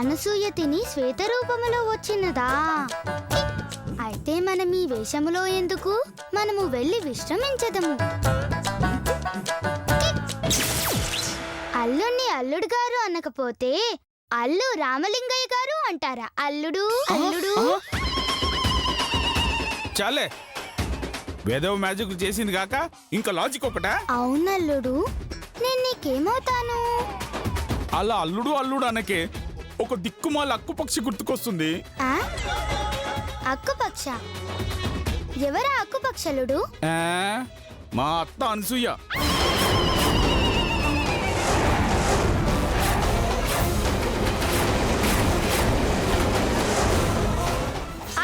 అనసూయ తిని శ్వేత రూపములో వచ్చినదా? అయితే మనం ఈ వేషములో ఎందుకు? మనము వెళ్ళి విశ్రమించదము. అల్లుణ్ణి అల్లుడు గారు అనకపోతే అల్లు రామలింగయ్య గారు అంటారా? అల్లుడు అల్లుడు. చాలే, వేదవ మ్యాజిక్ చేసింది కాక ఇంకా లాజిక్ ఒకటా? అవునల్లుడు, నేను నీకేమవుతాను? అలా అల్లుడు అల్లుడు అనకే ఒక దిక్కుమాల అక్కుపక్షి గుర్తుకొస్తుంది. అక్కుపక్ష? ఎవరా అక్కుపక్షలుడు? మా అత్త అనసూయ.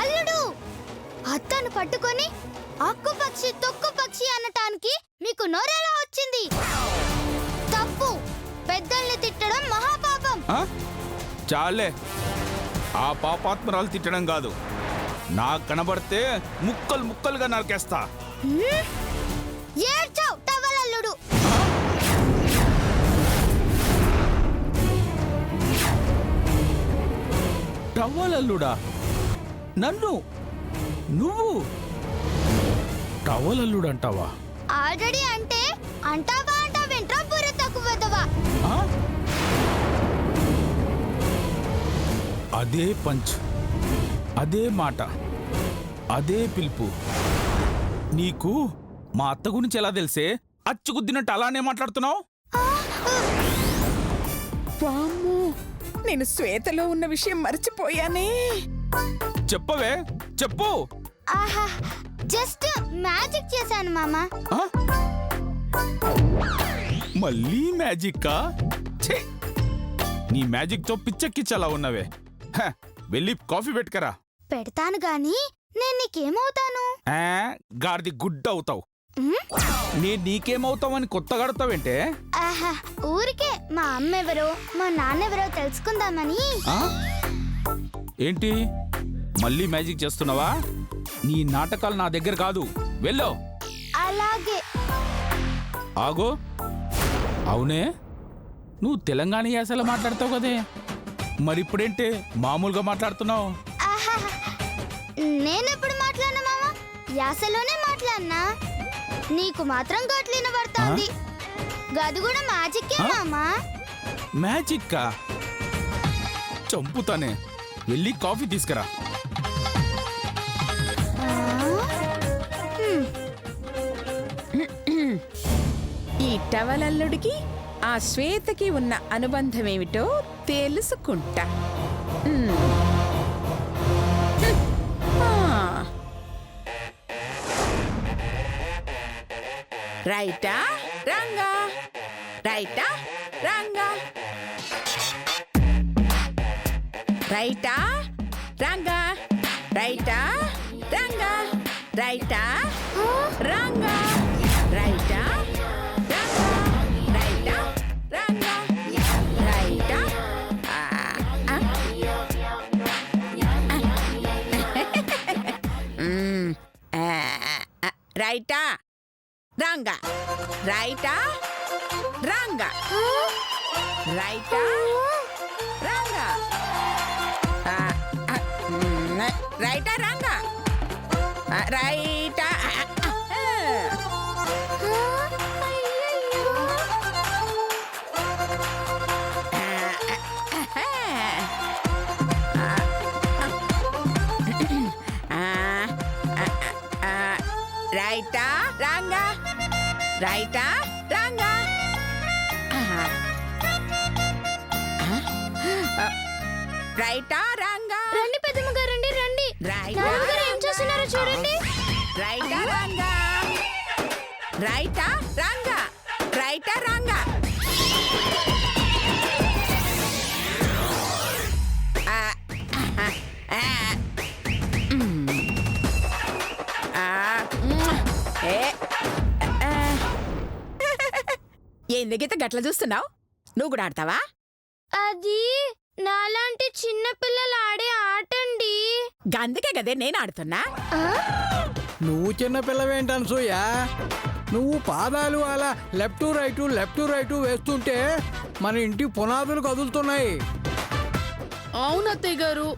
అల్లుడు, అత్తను పట్టుకొని అక్కుపక్షి తొక్కుపక్షి అనటానికి మీకు నోరెలా వచ్చింది? తప్పు. పెద్దల్ని తిట్టడం మహాపాపం. చాలే, ఆ పాపాత్మరాలు తిట్టడం కాదు, నాకు కనబడితే ముక్కలు ముక్కలుగా నరికేస్తా. ఏడ్చావ్ టవలల్లుడు. టవలల్లుడా? నన్ను నువ్వు టవలల్లుడు అంటావా? ఆల్రెడీ అంటే అంటావా అంటావేంట్రా బుర్ర తక్కువదవా? అదే పంచ్, అదే మాట, అదే పిలుపు. నీకు మా అత్త గురించి ఎలా తెలిసే? అచ్చుకుద్దినట్టు అలానే మాట్లాడుతున్నావు. వామ్మో, నేను శ్వేతలో ఉన్న విషయం మర్చిపోయానే. చెప్పవే, చెప్పు. ఆహా, జస్ట్ మ్యాజిక్ చేశాను మామా. మళ్ళీ మ్యాజిక్కా? ఛే, నీ మ్యాజిక్ తో పిచ్చెక్కిచ్చలా ఉన్నవే. వెళ్ళి కాఫీ పెట్టుకరా. పెడతాను గాని నేను నీకేమవుతాను? గాడిది గుడ్డ అవుతావు. నేను నీకేమవుతావని కొత్త గడతావేంటే? ఆహా, ఊరికే మా అమ్మెవరో మా నాన్నెవరో తెలుసుకుందామని. ఏంటి మళ్ళీ మ్యాజిక్ చేస్తున్నావా? నీ నాటకాలు నా దగ్గర కాదు, వెళ్ళు. అలాగే. ఆగో, అవునే, నువ్వు తెలంగాణ యాసలో మాట్లాడతావు కదే, మరిప్పుడేంటే మామూలుగా మాట్లాడుతున్నావు? ఆహా, నేనెప్పుడు మాట్లాడినా మామా? యాసలోనే మాట్లాడినా. నీకు మాత్రం గట్లిన పడుతుంది. గది కూడా మ్యాజిక్కే మామా. మ్యాజిక్కా? చంపుతానే, వెళ్ళి కాఫీ తీసుకురా. ఈ టవలల్లుడికి ఆ శ్వేతకి ఉన్న అనుబంధమేమిటో తెలుసుకుంటా. రైటా రంగా, రైటా రంగా, రైటా రంగా, రైటా రంగా, రైటా రంగా, రైటా రైటా రంగా, రైటా. రైటా రంగా, రైటా రంగా, రైటా రంగా, రైటా రంగా, రైటా. రైటా రంగా, రైటా రంగా, రైటా రంగా. రండి పెద్దమ్మ గారు, రండి రండి. రైటా ఏం చేస్తున్నారో చూడండి. రైటా రంగా, రైటా రంగా, రైటా రంగా. ఎందుకైతే గట్ల చూస్తున్నావు? నువ్వు కూడా ఆడతావా? అది నాలాంటి చిన్న పిల్లలు ఆడే ఆటండి. గందుకే గదే నేను ఆడుతున్నా. నువ్వు చిన్న పిల్లవేంటనసూయ? నువ్వు పాదాలు అలా లెఫ్ట్ రైటు వేస్తుంటే మన ఇంటి పునాదులు కదులుతున్నాయి. అవును అత్తయ్య గారు,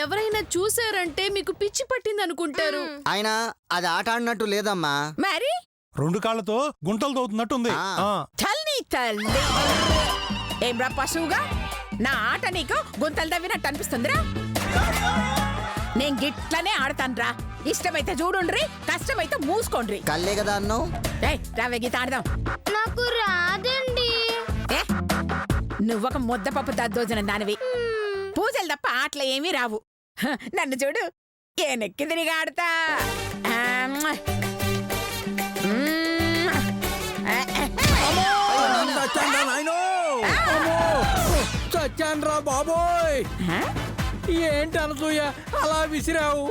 ఎవరైనా చూసారంటే మీకు పిచ్చి పట్టింది అనుకుంటారు. ఆయన అది ఆట ఆడినట్టు లేదమ్మా. మరి 2 కాళ్ళతో గుంటలు తవ్వుతున్నట్టుంది. ఆ. తల్లి తల్లి ఏం రా పశువుగా నా ఆట నీకు గుంతలు తవ్వినట్టు అనిపిస్తుందిరా? నేను గిట్లనే ఆడతానురా. ఇష్టమైతే చూడుండ్రి, కష్టమైతే మూసుకోండ్రి. కల్లే కదా అన్నావు. రావే గీత ఆడదాం. నాకు రాదండి. ఏ నువ్వొక ముద్దపప్పు దద్దోజనం దానివి. పూజలు తప్ప ఆటలు ఏమీ రావు. నన్ను చూడు, ఏనెక్కి తిరిగి ఆడతా. చచ్చాన్రా బాబోయ్. ఏంటి అనసూయ అలా విసిరావు?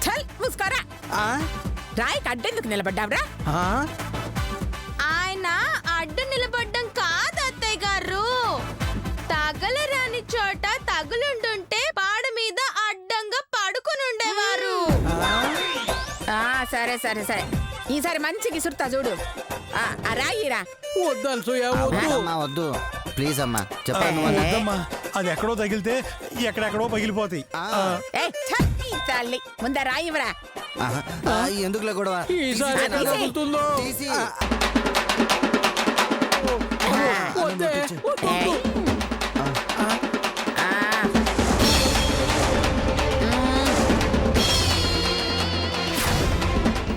చల్ ముసుకోరా. రాయికి అడ్డెందుకు నిలబడ్డావురా? ఆయన అడ్డు నిలబడ్డం కాదు అత్తయ్య గారు, తగలరాని చోట తగులుంటుంటే పాడ మీద అడ్డంగా పడుకుని ఉండేవారు. సరే సరే సరే, ఈసారి మంచిగా ఇసురుతా చూడు. రాయిరా. వద్దు అనసూయ వద్దు. అమ్మా వద్దు ప్లీజ్ అమ్మా, చెప్పాను. వద్దమ్మా, అది ఎక్కడో తగిలితే ఎక్కడెక్కడో పగిలిపోతాయి. తల్లి ముందా రాయివరా. ఎందుకులే గొడవ. ఈసారి ఎక్కడ తగులుతుందో. తీసి. వద్దే, వద్దు.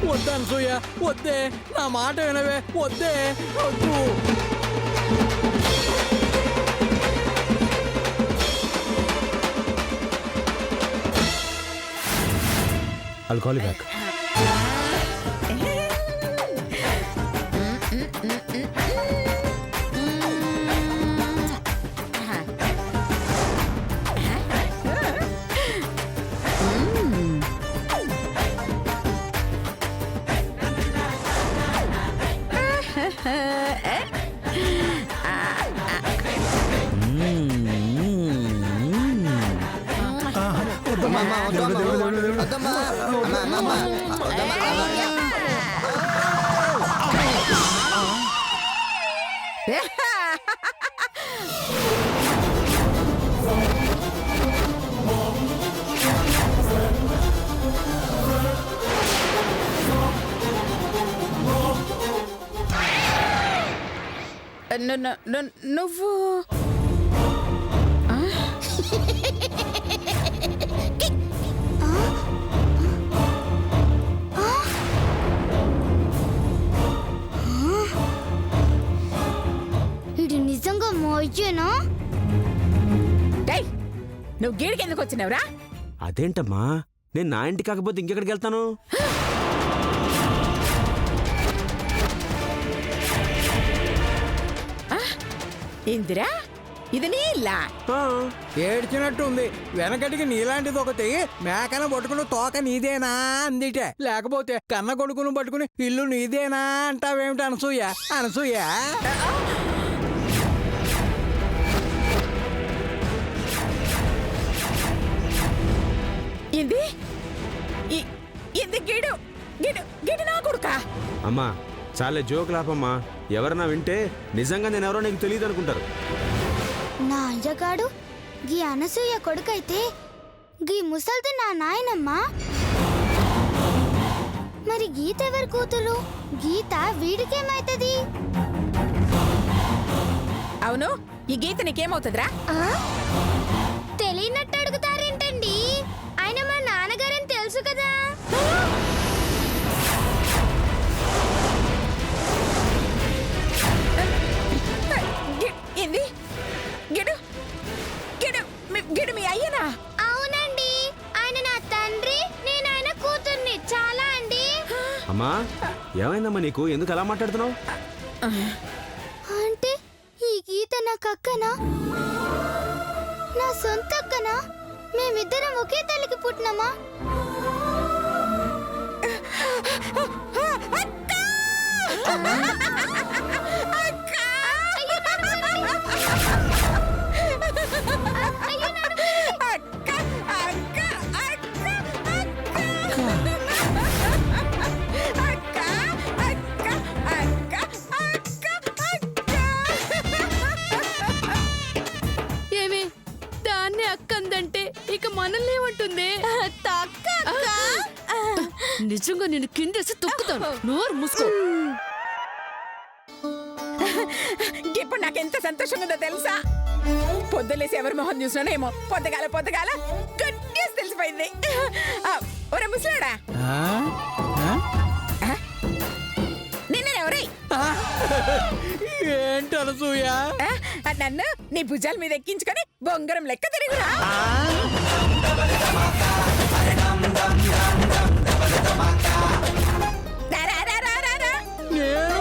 వద్దు అనసూయ వద్దే, నా మాట వినవే. వద్దే, వద్దు. I'll call you back. అమ్మా, వద్దమ్మా. అమ్మా, అమ్మా. నువ్వు ఇది నిజంగా మోజేనా? నువ్వు గీడికి ఎందుకు వచ్చినావురా? అదేంటమ్మా, నేను నా ఇంటి కాకపోతే ఇంకెక్కడికి వెళ్తాను? ఇందిరా, ఇది నీ ఇల్లా? ఏడ్చినట్టు ఉంది. వెనకటికి నీలాంటిది ఒకటి మేకన పట్టుకుని తోక నీదేనా అందిటే. లేకపోతే కన్న కొడుకును పట్టుకుని ఇల్లు నీదేనా అంటావేమిటి అనసూయ? అనసూయ ఇంది ఇంది గిడు గిడు గిడు నా కొడుకా? అమ్మా చాలే జోక్ లాపమ్మా. ఎవరన్నా వింటే నిజంగా నేనెవరో నీకు తెలియదు అనుకుంటారు. నా అయ్యగాడు గీ అనసూయ కొడుకైతే గీ ముసల్ది నా నాయనమ్మా. మరి గీత ఎవరి కూతురు? గీత వీడికేమైతుంది? అవును, ఈ గీత నీకేమవుతుందిరా? తెలియనట్టు అడుగుతారేంటండి? ఆయన మా నాన్నగారని తెలుసు కదా. ఏంది? గిడు గిడు గిడు మీ అయ్యనా? అవునండి, ఆయన నా తండ్రి, నేను ఆయన కూతుర్ని. చాలా అండి. అమ్మా ఏమైందమ్మా నీకు? ఎందుకు అలా మాట్లాడుతున్నావు? అంటే ఈ గీత నాకు అక్కనా? నా సొంత అక్కనా? మేమిద్దరం ఒకే తల్లికి పుట్టినామా? ఏమి దాన్ని అక్క నిజంగా నేను కిందేసి తొక్కుతాను. నోరు మూసుకో. ఇప్పుడు నాకెంత సంతోషంగా ఉందో తెలుసా? పొద్దులేసి ఎవరి మొహం చూసినానేమో పొద్దుగాల గుడ్ న్యూస్ తెలిసిపోయింది. ఒరే ముసలాడా, నిన్న ఎవరే ఏంటి అనసూయ? నన్ను నీ భుజాల మీద ఎక్కించుకొని బొంగరం లెక్క తిరుగురా. నేను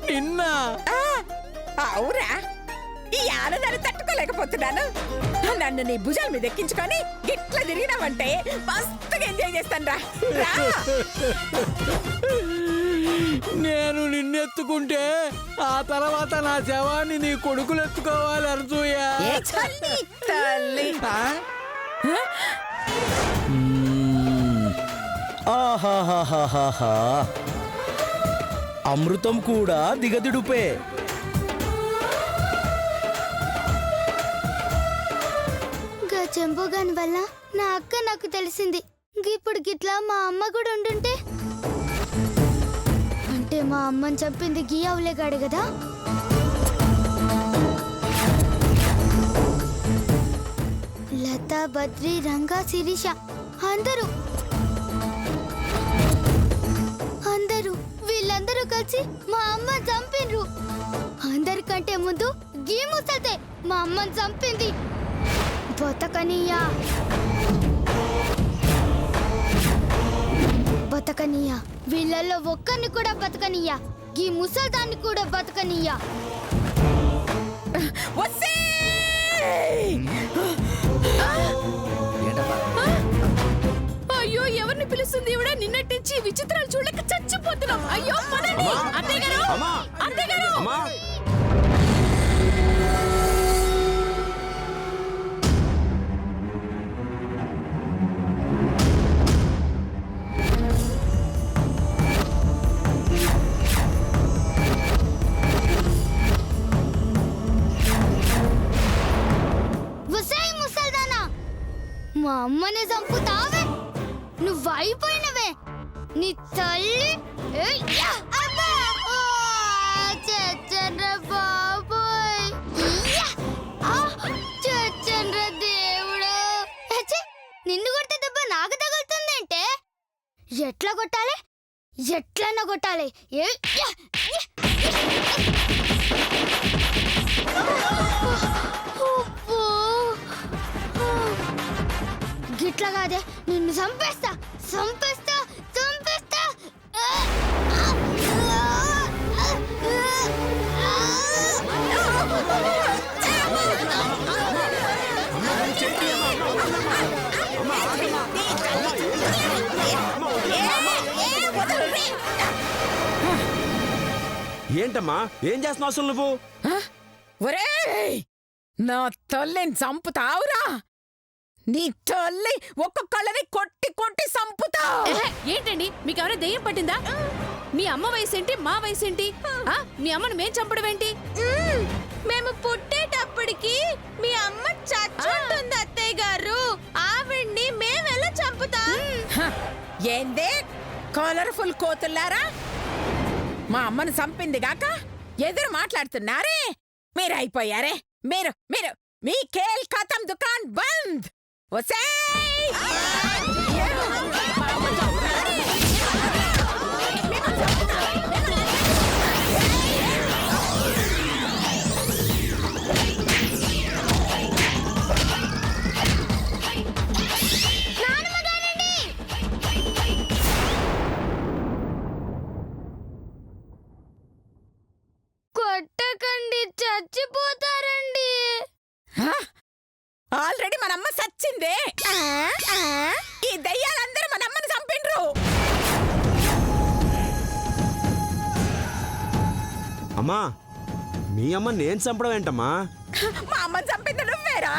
నిన్న అవురా, ఈ ఆనందాన్ని తట్టుకోలేకపోతున్నాను. నన్ను నీ భుజాల మీద ఎక్కించుకొని గిట్ల తిరిగినావంటే మస్తుగా ఎంజాయ్ చేస్తాను రా. నేను నిన్నెత్తుకుంటే ఆ తర్వాత నా శవాన్ని నీ కొడుకులు ఎత్తుకోవాలి అనసూయ. తల్లి ఆహాహాహాహా, అమృతం కూడా దిగదిడుపే. చెంబుగాని వల్ల నా అక్క నాకు తెలిసింది. ఇప్పుడు గిట్లా మా అమ్మ కూడా ఉండుంటే, అంటే మా అమ్మని చంపింది గీ అవులేగాడు కదా. లత, బద్రి, రంగా, శిరీష అందరూ వీళ్ళందరూ కలిసి మా అమ్మని చంపిండ్రు. అందరికంటే ముందు గీ ముసల్తే మా అమ్మని చంపింది. బతకనియా, వీళ్ళల్లో ఒక్కరిని కూడా బతకనియా, ఈ ముసల్దాన్ని కూడా బతకనియా. అయ్యో, ఎవరిని పిలుస్తుంది ఇవిడ? నిన్నటించి విచిత్రాలు చూడలేక చచ్చిపోతున్నాం. అయ్యో పదండి. అత్తయ్య గారు, అత్తయ్య గారు. మా అమ్మని చంపుతావే, నువ్వు అయిపోయినవే. నీ తల్లి చచ్చండ్ర బాబోయ్, చచ్చండ్ర దేవుడు. నిన్ను కొడితే దెబ్బ నాకు తగులుతుందంటే ఎట్లా కొట్టాలి? ఎట్లన్నా కొట్టాలి. గిట్లా కాదే, నిన్ను చంపేస్తా చంపేస్తా చంపేస్తా. ఏంటమ్మా, ఏం చేస్తున్నావు అసలు నువ్వు? ఒరేయ్, నా తల్లిని చంపుతావురా? నీ తల్లి ఒక్కొక్కళ్ళని కొట్టి కొట్టి చంపుతా. ఏంటండి, మీకెవరైనా దెయ్యం పట్టిందా? మీ అమ్మ వయసేంటి, మా వయసేంటి? మీ అమ్మను మేం చంపడం ఏంటి? మేము పుట్టేటప్పటికి మీ అమ్మ చచ్చుంటుంది అత్తయ్య గారు. ఆవిడ్ని మేమెలా చంపుతాం? ఏందే కలర్ఫుల్ కోతుల్లారా, మా అమ్మను చంపింది గాక ఎదురు మాట్లాడుతున్నారే. మీరు అయిపోయారే. మీరు మీరు మీ కేల్ ఖతం, దుకాన్ బంద్. కొట్టకండి, చచ్చిపోతారండి. ఆల్రెడీ మనమ్మ సచ్చిందే. ఈ దయ్యాలందరూ మనమ్మని చంపిండ్రు. అమ్మా, మీ అమ్మ నేను చంపడం ఏంటమ్మా? మా అమ్మని చంపింది నువ్వేరా?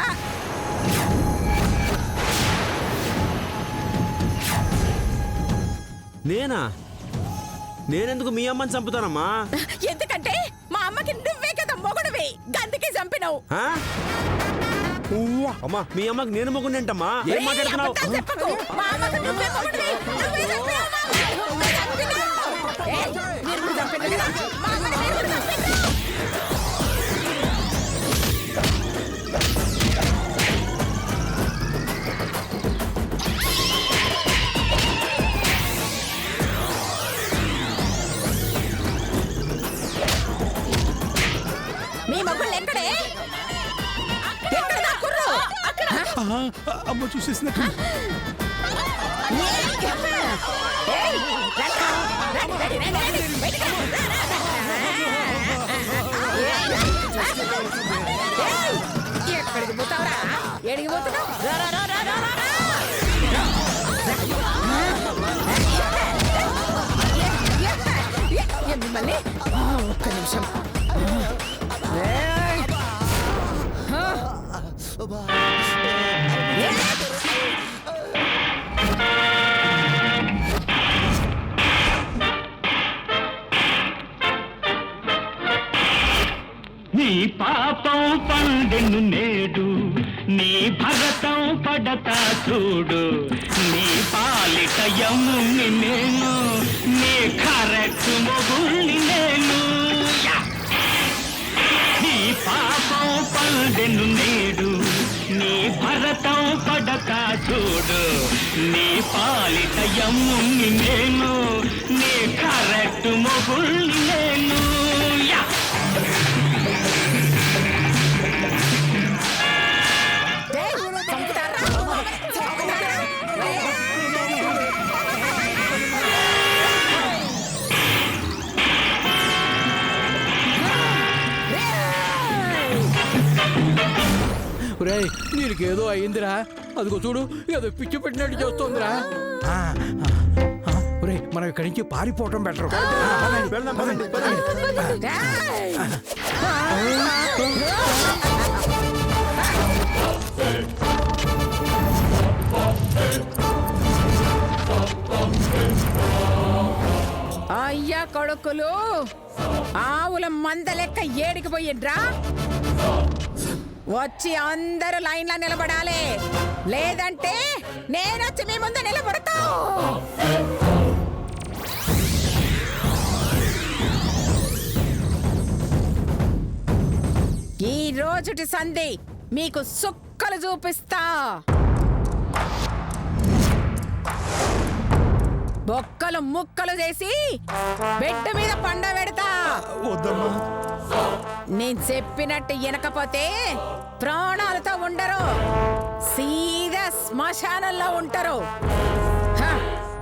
నేనా? నేనెందుకు మీ అమ్మని చంపుతానమ్మా? ఎందుకంటే మా అమ్మకి నువ్వే కదా మొగుడువి, గందుకే చంపినావు. అమ్మా, మీ అమ్మకి నేను మొగుడేంటమ్మా? ఏం మాట్లాడుతున్నావు? చెప్పకు, మా అమ్మకి నువ్వే మొగుడువి, నువ్వే చంపినావు. ఏయ్, మీరు కూడా చంపండి కదా. మా అమ్మని మీరు కూడా చంపండి. మీ మొగ్గులు ఎక్కడే? ఎక్కడ దాక్కుర్రు? అమ్మ చూసేసినట్టు ఏయ్, రండి, రండి, బయటికి రా. ఏయ్, ఎక్కడికి పోతావురా? ఎడికి పోతున్నావు? రా, రా, రా, రా, రా, రా, రా. మిమ్మల్ని ఒక్క నిమిషం. ఏయ్. నీ పాపం పండెను నేడు నీ భరతం పడతా చూడు నీ పాలిట యముని నేను నీ కరెక్ట్ మొగుల్ని నేను నీ పాపం పండెను నేడు నీ భరతం పడతా చూడు నీ పాలిట యముని నేను నీ కరెక్ట్ మొగుల్ని నేను రేయ్ నీకేదో అయిందిరా, అదిగో చూడు ఏదో పిచ్చి పెట్టినట్టు చేస్తోందిరా. రే మనం ఇక్కడి నుంచి పారిపోవటం బెటర్. అయ్యా కొడుకులు, ఆవుల మంద లెక్క ఏడికి పోయిండ్రా? వచ్చి అందరూ లైన్ లో నిలబడాలి, లేదంటే నేనొచ్చి మీ ముందు నిలబడతా. ఈ రోజుటి సంధి మీకు సుక్కలు చూపిస్తా. బొక్కలు ముక్కలు చేసి బెడ్ మీద పండ పెడతా. నేను చెప్పినట్టు వినకపోతే ప్రాణాలతో ఉండరు, సీదా శ్మశానంలో ఉంటారు.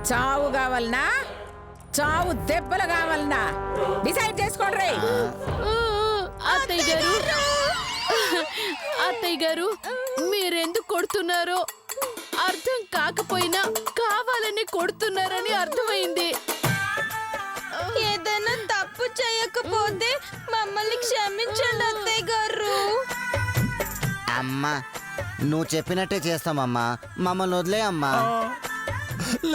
చావు కావాలనా, చావు దెబ్బలు కావాలనా డిసైడ్ చేసుకోండి. అత్తయ్య గారు, అత్తయ్య గారు మీరెందుకు కొడుతున్నారో అర్థం కాకపోయినా కావాలని కొడుతున్నారని అర్థమైంది. ఏదైనా తప్పు చేయకపోతే మమ్మల్ని క్షమించండి అత్తయ్య గారు. అమ్మా నువ్వు చెప్పినట్టే చేస్తామమ్మా, మమ్మల్ని వదిలే అమ్మా.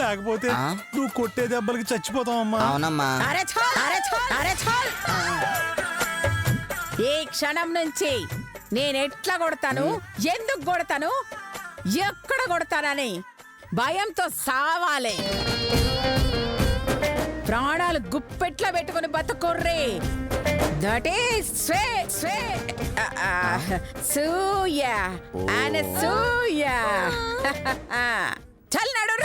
లేకపోతే నువ్వు కొట్టే దెబ్బలకి చచ్చిపోతావమ్మా. అవునమ్మా. అరే చాల్, అరే చాల్, అరే చాల్. ఈ క్షణం నుంచి నేను ఎట్లా కొడతాను, ఎందుకు కొడతాను, ఎక్కడ కొడతానని భయంతో సావాలి. ప్రాణాలు గుప్పెట్లో పెట్టుకుని బతుకుర్రి. That is సూయ Anasuya. చల్ నడు.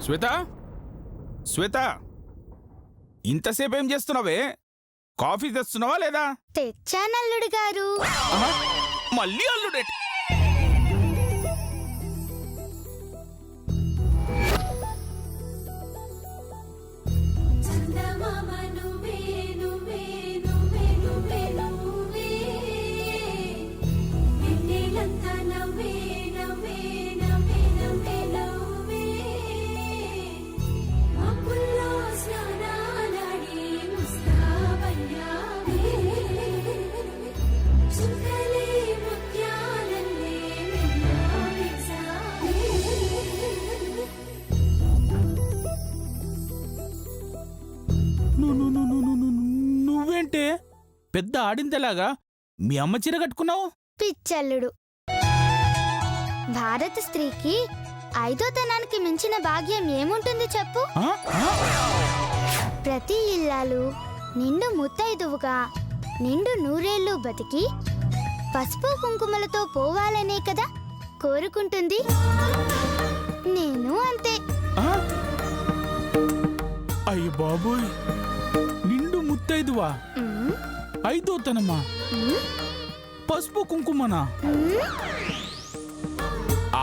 శ్వేత, శ్వేత, ఇంతసేపు ఏం చేస్తున్నావే? కాఫీ తెస్తున్నావా లేదా? తెచ్చానల్లుడు గారు. మళ్ళీ అల్లుడే. చుక్కలే ముత్యాలను పెద్ద ఆడిందలాగా మీ అమ్మ చీర కట్టుకున్నావు? పిచ్చల్లుడు. భారత స్త్రీకి 5వ తనానికి మించిన భాగ్యం ఏముంటుంది చెప్పు? ఆ? ఆ? ప్రతి ఇల్లాలు నిండు ముత్తైదువుగా నిండు నూరేళ్లు బతికి పసుపు కుంకుమలతో పోవాలనే కదా కోరుకుంటుంది. నేను అంతే. ఆ? అయ్య బాబోయ్, నిండు ముత్తైదువా, ఉమ్, 5వ తనమా, ఉమ్, పసుపు కుంకుమనా? ఉమ్.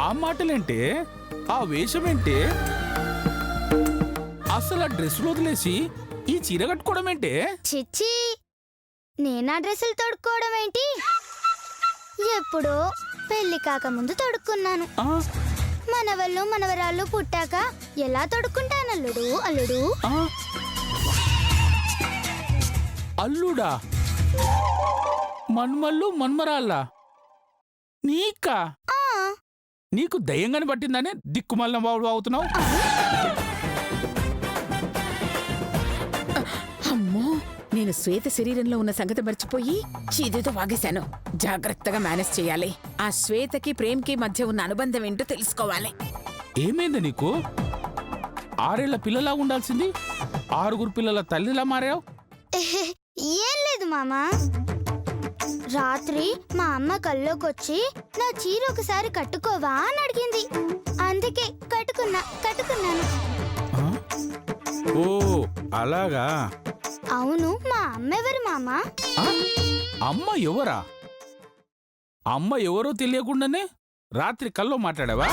ఆ మాటలేంటే, ఆ వేషమేంటే, అసలు ఆ డ్రెస్సులు వదిలేసి ఈ చీర కట్టుకోవడం ఏంటే? చిచ్చి, నేనా డ్రెస్సులు తొడుక్కోవడం ఏంటి? ఎప్పుడో పెళ్లి కాకముందు తొడుక్కున్నాను. ఆ? మనవళ్ళు మనవరాళ్ళు పుట్టాక ఎలా తొడుక్కుంటానల్లుడు? అల్లుడు ఆ? అల్లుడా? మన్మల్లు మన్మరాళ్ళ నీకా? ఆ, నీకు దయ్యంగాని పట్టిందని దిక్కుమల్ల బాబు అవుతున్నావు. అమ్మో, నేను శ్వేత శరీరంలో ఉన్న సంగతి మర్చిపోయి చీదేతో వాగేశాను. జాగ్రత్తగా మేనేజ్ చేయాలి. ఆ శ్వేతకి ప్రేమ్కి మధ్య ఉన్న అనుబంధం ఏంటో తెలుసుకోవాలి. ఏమైంది నీకు? 6 ఏళ్ల పిల్లలా ఉండాల్సింది 6 పిల్లల తల్లిలా మారావు. ఎహె, ఏం లేదు మామా. రాత్రి మా అమ్మ కల్లోకొచ్చి నా చీర ఒకసారి కట్టుకోవా అని అడిగింది. అందుకే కట్టుకున్నాను. ఆ? ఓ అలాగా. అవును, మా అమ్మ ఎవరు మామా? ఆ? అమ్మ ఎవరా? అమ్మ ఎవరో తెలియకుండానే రాత్రి కల్లో మాట్లాడావా?